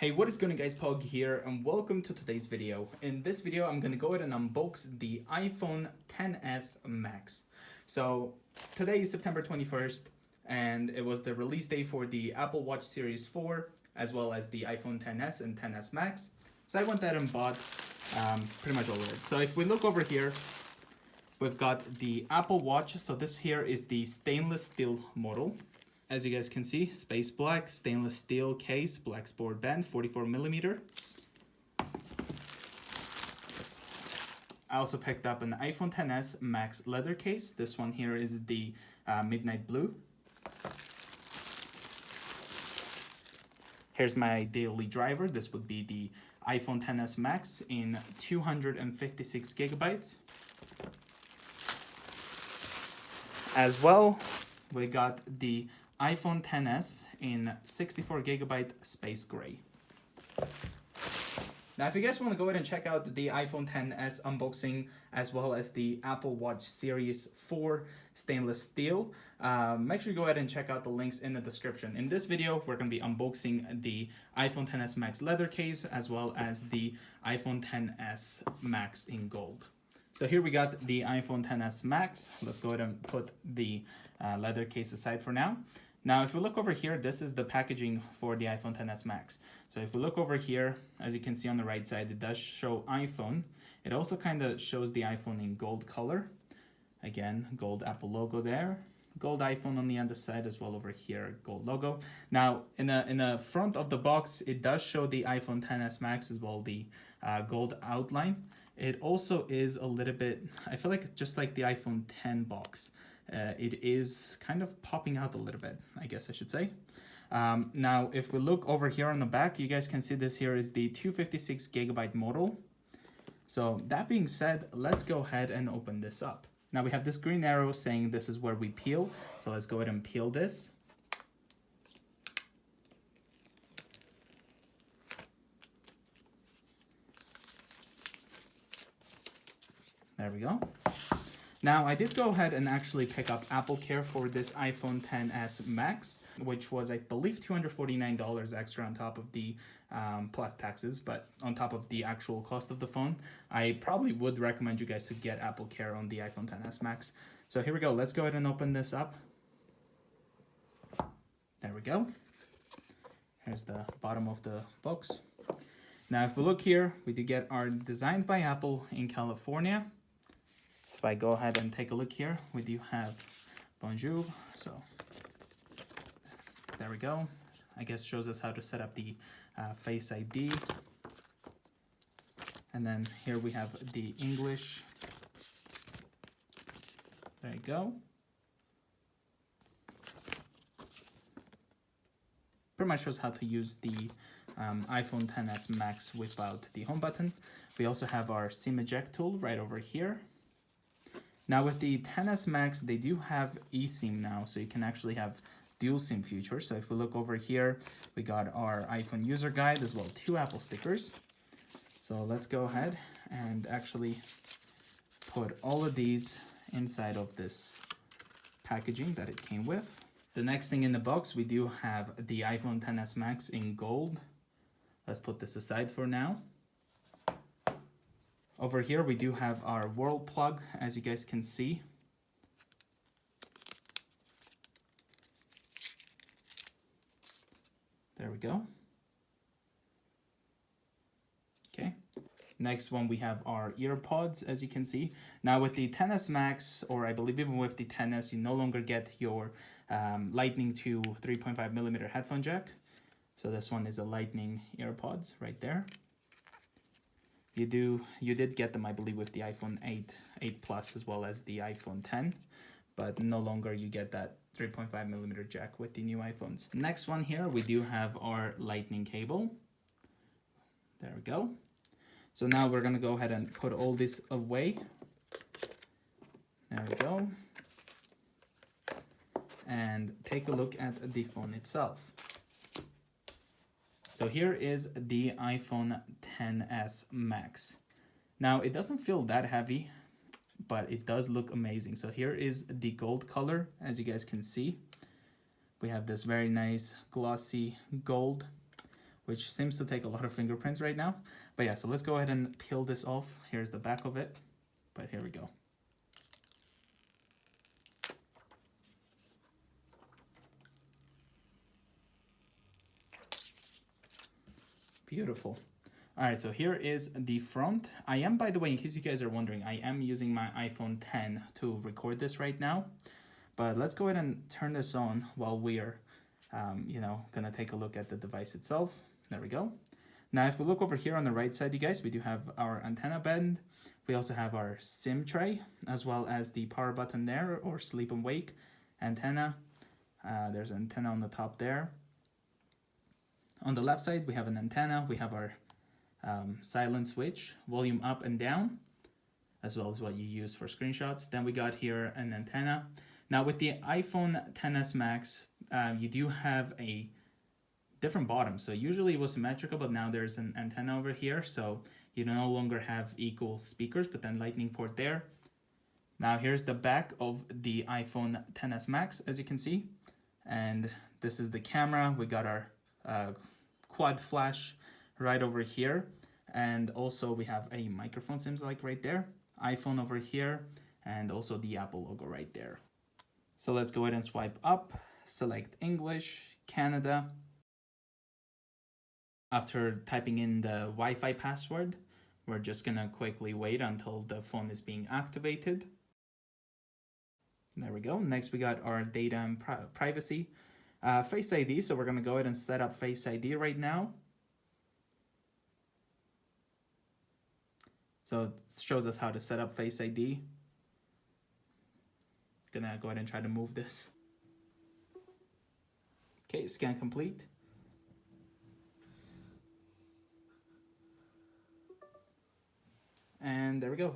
Hey, what is going on guys, Pog here and welcome to today's video. In this video, I'm going to go ahead and unbox the iPhone XS Max. So today is September 21st and it was the release day for the Apple Watch Series 4 as well as the iPhone XS and XS Max. So I went ahead and bought pretty much all of it. So if we look over here, we've got the Apple Watch. So this here is the stainless steel model. As you guys can see, space black, stainless steel case, black sport band, 44mm. I also picked up an iPhone XS Max leather case. This one here is the midnight blue. Here's my daily driver. This would be the iPhone XS Max in 256 gigabytes. As well, we got the iPhone XS in 64 gigabyte space gray. Now, if you guys want to go ahead and check out the iPhone XS unboxing as well as the Apple Watch Series 4 stainless steel, make sure you go ahead and check out the links in the description. In this video, we're going to be unboxing the iPhone XS Max leather case as well as the iPhone XS Max in gold. So here we got the iPhone XS Max. Let's go ahead and put the leather case aside for now. Now, if we look over here, this is the packaging for the iPhone XS Max. So if we look over here, as you can see on the right side, it does show iPhone. It also kind of shows the iPhone in gold color. Again, gold Apple logo there. Gold iPhone on the other side as well over here, gold logo. Now, in the front of the box, it does show the iPhone XS Max as well, the gold outline. It also is a little bit, I feel like just like the iPhone X box. It is kind of popping out a little bit, I guess I should say. Now, if we look over here on the back, you guys can see this here is the 256 gigabyte model. So that being said, let's go ahead and open this up. Now we have this green arrow saying this is where we peel. So let's go ahead and peel this. There we go. Now, I did go ahead and actually pick up Apple Care for this iPhone XS Max, which was, I believe, $249 extra on top of the plus taxes, but on top of the actual cost of the phone. I probably would recommend you guys to get Apple Care on the iPhone XS Max. So here we go. Let's go ahead and open this up. There we go. Here's the bottom of the box. Now, if we look here, we do get our Designed by Apple in California. So if I go ahead and take a look here, we do have Bonjour. So there we go. I guess shows us how to set up the Face ID. And then here we have the English. There you go. Pretty much shows how to use the iPhone XS Max without the home button. We also have our SIM eject tool right over here. Now with the XS Max, they do have eSIM now, so you can actually have dual SIM feature. So if we look over here, we got our iPhone user guide as well, 2 Apple stickers. So let's go ahead and actually put all of these inside of this packaging that it came with. The next thing in the box, we do have the iPhone XS Max in gold. Let's put this aside for now. Over here, we do have our world plug, as you guys can see. There we go. Okay. Next one, we have our earpods, as you can see. Now with the XS Max, or I believe even with the XS, you no longer get your Lightning to 3.5mm headphone jack. So this one is a Lightning earpods right there. You did get them, I believe, with the iPhone 8 Plus as well as the iPhone X, but no longer you get that 3.5mm jack with the new iPhones. Next one here, we do have our Lightning cable. There we go. So now we're gonna go ahead and put all this away. There we go. And take a look at the phone itself. So here is the iPhone XS Max. Now it doesn't feel that heavy, but it does look amazing. So here is the gold color, as you guys can see. We have this very nice glossy gold which seems to take a lot of fingerprints right now. But yeah, so let's go ahead and peel this off. Here's the back of it, but here we go. Beautiful. All right, so here is the front. I am, by the way, in case you guys are wondering, I am using my iPhone 10 to record this right now. But let's go ahead and turn this on while we are, gonna take a look at the device itself. There we go. Now, if we look over here on the right side, you guys, we do have our antenna bend. We also have our SIM tray, as well as the power button there, or sleep and wake antenna. There's an antenna on the top there. On the left side, we have an antenna. We have our silent switch, volume up and down, as well as what you use for screenshots. Then we got here an antenna. Now with the iPhone XS Max, you do have a different bottom. So usually it was symmetrical, but now there's an antenna over here. So you no longer have equal speakers, but then lightning port there. Now here's the back of the iPhone XS Max, as you can see. And this is the camera. We got our quad flash right over here. And also we have a microphone, seems like right there. iPhone over here, and also the Apple logo right there. So let's go ahead and swipe up, select English, Canada. After typing in the Wi-Fi password, we're just gonna quickly wait until the phone is being activated. There we go. Next we got our data and privacy. Face ID, so we're gonna go ahead and set up Face ID right now. So it shows us how to set up Face ID. Gonna go ahead and try to move this. Okay, scan complete. And there we go.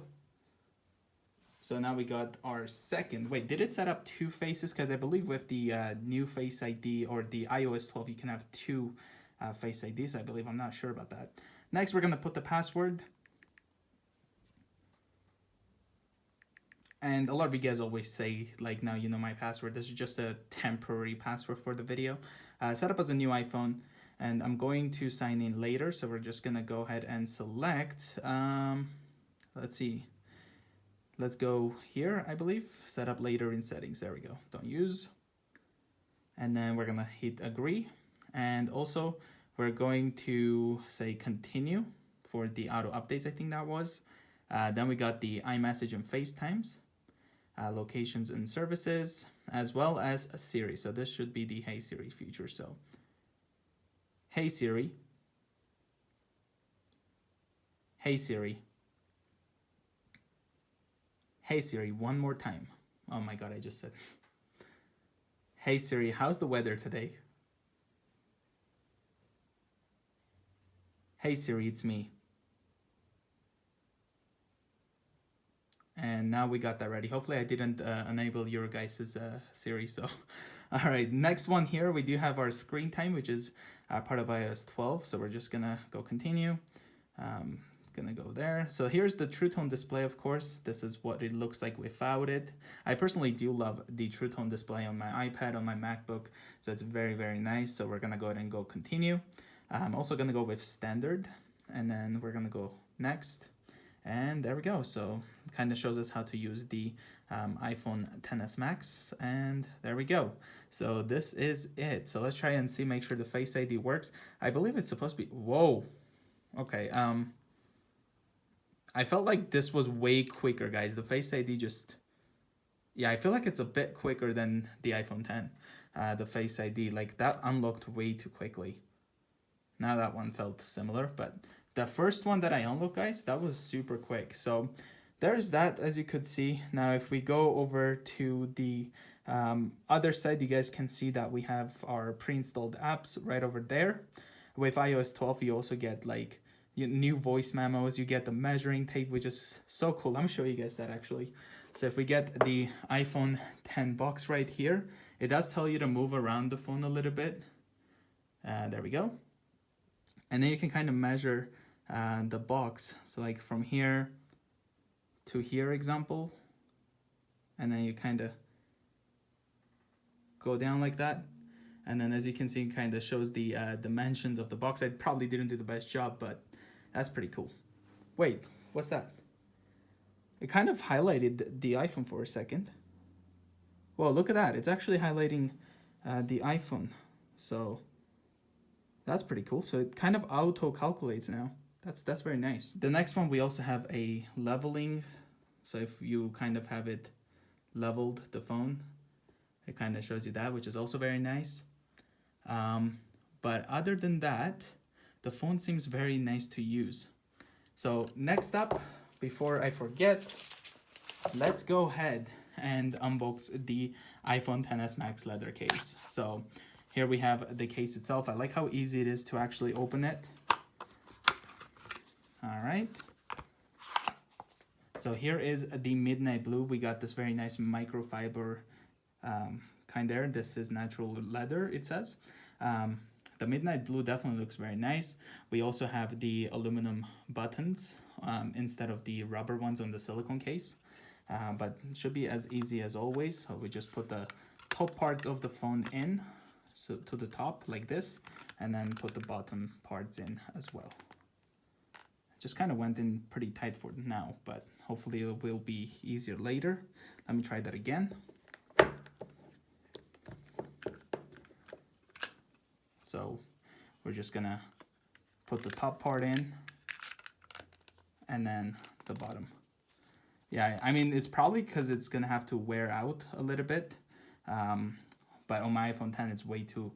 So now we got our second. Wait, did it set up two faces? Because I believe with the new Face ID or the iOS 12, you can have two Face IDs, I believe. I'm not sure about that. Next, we're gonna put the password. And a lot of you guys always say, like, now you know my password. This is just a temporary password for the video. Set up as a new iPhone, and I'm going to sign in later. So we're just gonna go ahead and select, let's see. Let's go here, I believe. Set up later in settings. There we go. Don't use. And then we're gonna hit agree. And also we're going to say continue for the auto updates, I think that was. Then we got the iMessage and FaceTimes, locations and services, as well as a Siri. So this should be the Hey Siri feature. So, Hey Siri. Hey Siri. Hey Siri, one more time. Oh my God, I just said. Hey Siri, how's the weather today? Hey Siri, it's me. And now we got that ready. Hopefully I didn't enable your guys' Siri. So, all right, next one here, we do have our screen time, which is part of iOS 12. So we're just gonna go continue. Gonna go there. So here's the True Tone display, of course. This is what it looks like without it. I personally do love the True Tone display on my iPad, on my MacBook. So it's very, very nice. So we're gonna go ahead and go continue. I'm also gonna go with standard, and then we're gonna go next. And there we go. So it kind of shows us how to use the iPhone XS Max. And there we go. So this is it. So let's try and see, make sure the Face ID works. I believe it's supposed to be, whoa. Okay, I felt like this was way quicker, guys. The Face ID just, yeah, I feel like it's a bit quicker than the iPhone 10. The Face ID, like that unlocked way too quickly. Now that one felt similar, but the first one that I unlocked, guys, that was super quick. So there's that, as you could see. Now, if we go over to the other side, you guys can see that we have our pre-installed apps right over there. With iOS 12, you also get like new voice memos. You get the measuring tape, which is so cool. Let me show you guys that actually. So if we get the iPhone 10 box right here, it does tell you to move around the phone a little bit. There we go. And then you can kind of measure the box. So like from here to here, example. And then you kind of go down like that. And then as you can see, it kind of shows the dimensions of the box. I probably didn't do the best job, but that's pretty cool. Wait, what's that? It kind of highlighted the iPhone for a second. Whoa, look at that. It's actually highlighting the iPhone. So that's pretty cool. So it kind of auto-calculates now. That's very nice. The next one, we also have a leveling. So if you kind of have it leveled, the phone, it kind of shows you that, which is also very nice. But other than that, the phone seems very nice to use. So next up, before I forget, let's go ahead and unbox the iPhone XS Max leather case. So here we have the case itself. I like how easy it is to actually open it. All right. So here is the midnight blue. We got this very nice microfiber kind there. This is natural leather, it says. The midnight blue definitely looks very nice. We also have the aluminum buttons instead of the rubber ones on the silicone case. But it should be as easy as always. So we just put the top parts of the phone in, so to the top like this, and then put the bottom parts in as well. It just kind of went in pretty tight for now, but hopefully it will be easier later. Let me try that again. So we're just gonna put the top part in and then the bottom. Yeah, I mean, it's probably because it's gonna have to wear out a little bit. But on my iPhone X, it's way too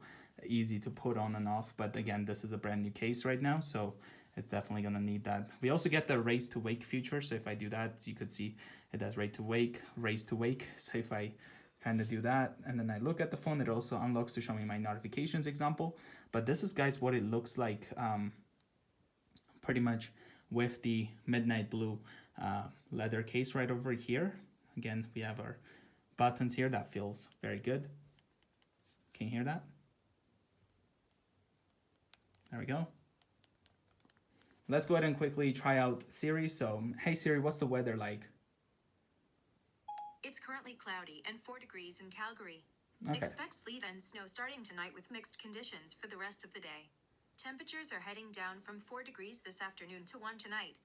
easy to put on and off. But again, this is a brand new case right now, so it's definitely gonna need that. We also get the raise to wake feature. So if I do that, you could see it has raise to wake. So if I kind of do that and then I look at the phone, it also unlocks to show me my notifications example. But this is, guys, what it looks like pretty much with the midnight blue leather case right over here. Again, we have our buttons here. That feels very good. Can you hear that? There we go. Let's go ahead and quickly try out Siri. So, hey Siri, what's the weather like? It's currently cloudy and 4 degrees in Calgary. Okay. Expect sleet and snow starting tonight with mixed conditions for the rest of the day. Temperatures are heading down from 4 degrees this afternoon to 1 tonight.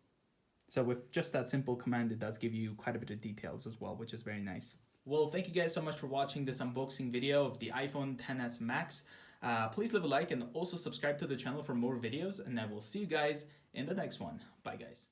So with just that simple command, it does give you quite a bit of details as well, which is very nice. Well, thank you guys so much for watching this unboxing video of the iPhone XS Max. Please leave a like and also subscribe to the channel for more videos, and I will see you guys in the next one. Bye guys.